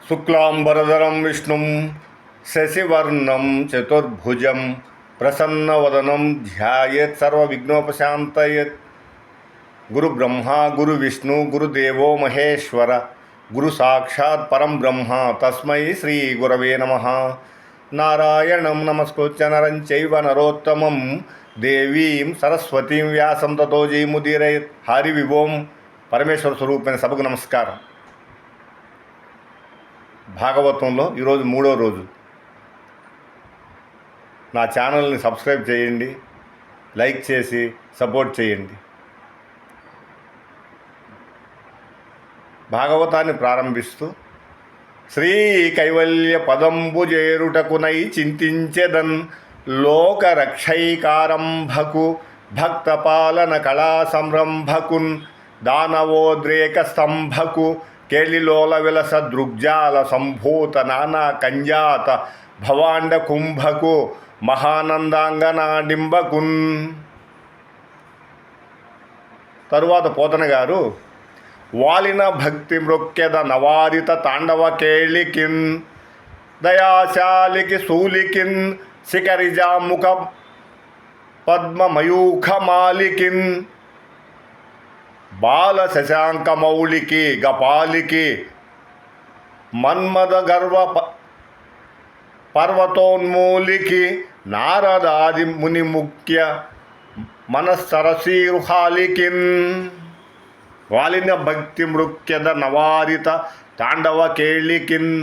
శుక్లాంబరధరం విష్ణుం శశివర్ణం చతుర్భుజం ప్రసన్నవదనం ధ్యాయేత్ సర్వవిఘ్నోపశాంతయేత్. గురు బ్రహ్మ గురు విష్ణు గురుదేవో మహేశ్వర గురు సాక్షాత్ పరం బ్రహ్మ తస్మై శ్రీ గురవే నమః. నారాయణం నమస్కృత్య నరం చైవ నరోత్తమం దేవీం సరస్వతీం వ్యాసం తతో జయముదీరయేత్. హరి విభోం పరమేశ్వర స్వరూపమైన సభకు నమస్కారం. భాగవతంలో ఈరోజు 3వ రోజు. నా ఛానల్ని సబ్స్క్రైబ్ చేయండి, లైక్ చేసి సపోర్ట్ చేయండి. భాగవతాన్ని ప్రారంభిస్తూ శ్రీ కైవల్య పదంబు చేరుటకునై చింతించెదన్ లోకరక్షైకారంభకు భక్తపాలన కళా సంరంభకున్ దానవోద్రేక స్తంభకు కేళిలోల విలస దృగ్జాల సంభూత నానా కంజాత భవాండ కుంభకు మహానందాంగనాడింబకున్. తరువాత పోతన గారు వాలిన భక్తి మృక్కెద నవారిత తాండవ కేళికిన్ దయాశాలికి శూలికిన్ శిఖరిజాముఖ పద్మమయూఖమాలికిన్ బాల శశాంకమౌళికి గపాలికి మన్మద గర్వ పర్వతోన్మూలికి నారదాది ముని ముఖ్య మనస్సరసీరుహాలికిన్ వాలిన భక్తి మృక్యద నవారిత తాండవ కేళికిన్.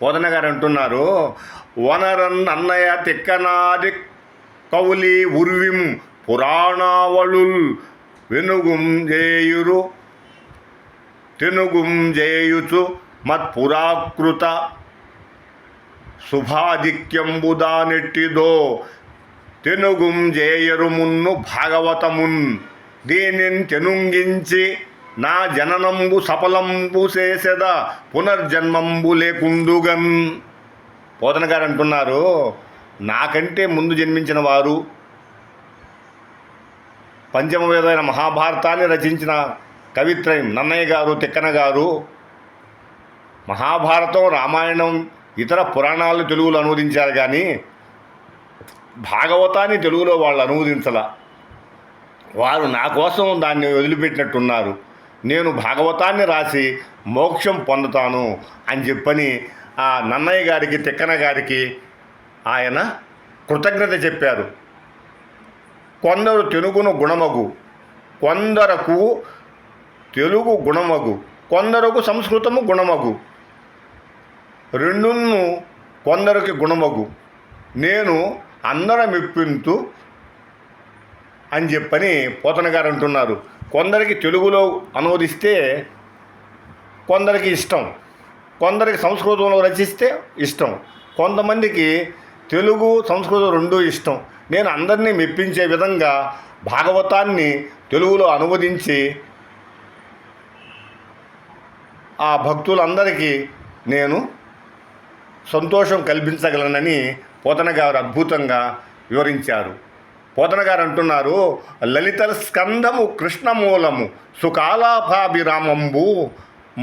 పోతన గారు అంటున్నారు, వనరన్ అన్నయ తిక్కనాది కౌలి ఉర్విం పురాణావళుల్ వెనుగుం జేయురు తెనుగుం జేయుచు మత్పురాకృత శుభాధిక్యంబుదానెట్టిదో తెనుగుం జేయరు మున్ను భాగవతమున్ దీనిని తెనుంగించి నా జననంబు సఫలంబు చేసేద పునర్జన్మంబు లేకుండుగన్. పోతన గారు అంటున్నారు, నాకంటే ముందు జన్మించిన వారు పంచమవేదమైన మహాభారతాన్ని రచించిన కవిత్రయం నన్నయ్య గారు, తిక్కన గారు మహాభారతం, రామాయణం, ఇతర పురాణాలు తెలుగులో అనువదించారు, కానీ భాగవతాన్ని తెలుగులో వాళ్ళు అనువదించాల. వారు నా కోసం దాన్ని వదిలిపెట్టినట్టున్నారు. నేను భాగవతాన్ని రాసి మోక్షం పొందుతాను అని చెప్పని ఆ నన్నయ్య గారికి, తిక్కన గారికి ఆయన కృతజ్ఞత చెప్పారు. కొందరు తెలుగును గుణమగు, కొందరకు తెలుగు గుణమగు, కొందరకు సంస్కృతము గుణమగు, రెండును కొందరికి గుణమగు, నేను అందరం మెప్పింతు అని చెప్పని పోతన గారు అంటున్నారు. కొందరికి తెలుగులో అనువదిస్తే కొందరికి ఇష్టం, కొందరికి సంస్కృతంలో రచిస్తే ఇష్టం, కొంతమందికి తెలుగు సంస్కృతం రెండూ ఇష్టం. నేను అందరినీ మెప్పించే విధంగా భాగవతాన్ని తెలుగులో అనువదించి ఆ భక్తులందరికీ నేను సంతోషం కల్పించగలనని పోతన గారు అద్భుతంగా వివరించారు. పోతన గారు అంటున్నారు, లలిత స్కందము కృష్ణమూలము సుకాలాభాభిరామంబు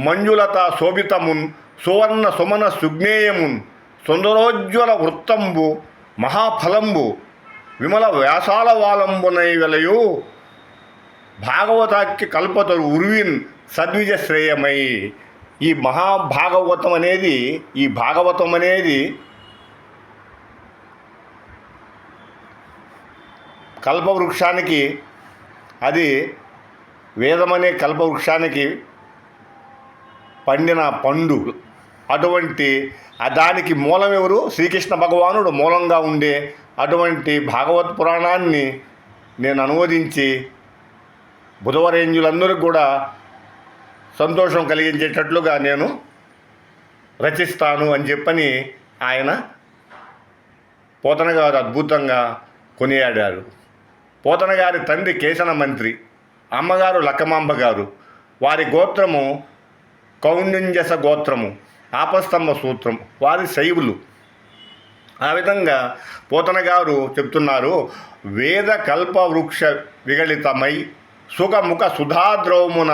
మంజులత శోభితమున్ సువర్ణ సుమన సుజ్ఞేయమున్ సుందరోజ్వల వృత్తంబు మహాఫలంబు విమల వ్యాసాల వాలంబునై వెలయు భాగవతాఖ్య కల్పతరు ఉర్విన్ సద్విజ శ్రేయమై. ఈ మహాభాగవతం అనేది, ఈ భాగవతం అనేది కల్పవృక్షానికి, అది వేదమనే కల్పవృక్షానికి పండిన పండు. అటువంటి దానికి మూలం ఎవరు? శ్రీకృష్ణ భగవానుడు మూలంగా ఉండే అటువంటి భాగవత్ పురాణాన్ని నేను అనువదించి బుధవరేంజులందరికీ కూడా సంతోషం కలిగించేటట్లుగా నేను రచిస్తాను అని చెప్పని ఆయన పోతన గారు అద్భుతంగా కొనియాడారు. పోతన గారి తండ్రి కేశన మంత్రి, అమ్మగారు లక్కమాంబ గారు, వారి గోత్రము కౌండింజస గోత్రము, ఆపస్తంభ సూత్రం, వారి శైవులు. ఆ విధంగా పోతన గారు చెప్తున్నారు, వేద కల్ప వృక్ష విగళితమై సుఖముఖ సుధాద్రవమున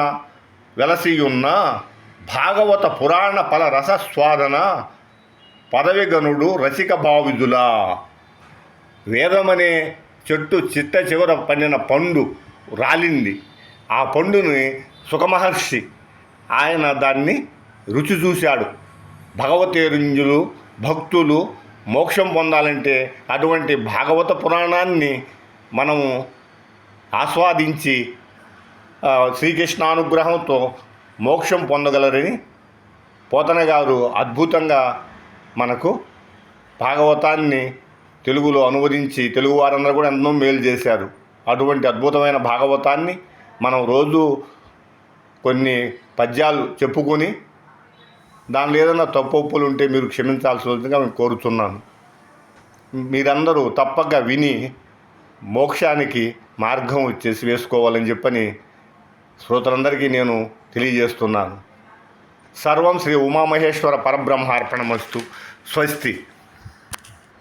వెలసియున్న భాగవత పురాణ ఫల రసస్వాదన పదవిగనుడు రసిక భావిదులా. వేదమనే చెట్టు చిట్ట చివర పండిన పండు రాలింది. ఆ పండుని సుఖమహర్షి ఆయన దాన్ని రుచి చూశాడు. భగవతేరుంజులు భక్తులు మోక్షం పొందాలంటే అటువంటి భాగవత పురాణాన్ని మనము ఆస్వాదించి శ్రీకృష్ణానుగ్రహంతో మోక్షం పొందగలరని పోతన గారు అద్భుతంగా మనకు భాగవతాన్ని తెలుగులో అనువదించి తెలుగు వారందరూ కూడా ఎంతో మేలు చేశారు. అటువంటి అద్భుతమైన భాగవతాన్ని మనం రోజు కొన్ని పద్యాలు చెప్పుకొని దానిలో ఏదైనా తప్పులు ఉంటే మీరు క్షమించాల్సిందిగా నేను కోరుతున్నాను. మీరందరూ తప్పక విని మోక్షానికి మార్గం వచ్చేసి వేసుకోవాలని చెప్పని శ్రోతలందరికీ నేను తెలియజేస్తున్నాను. సర్వం శ్రీ ఉమామహేశ్వర పరబ్రహ్మార్పణమస్తు. స్వస్తి.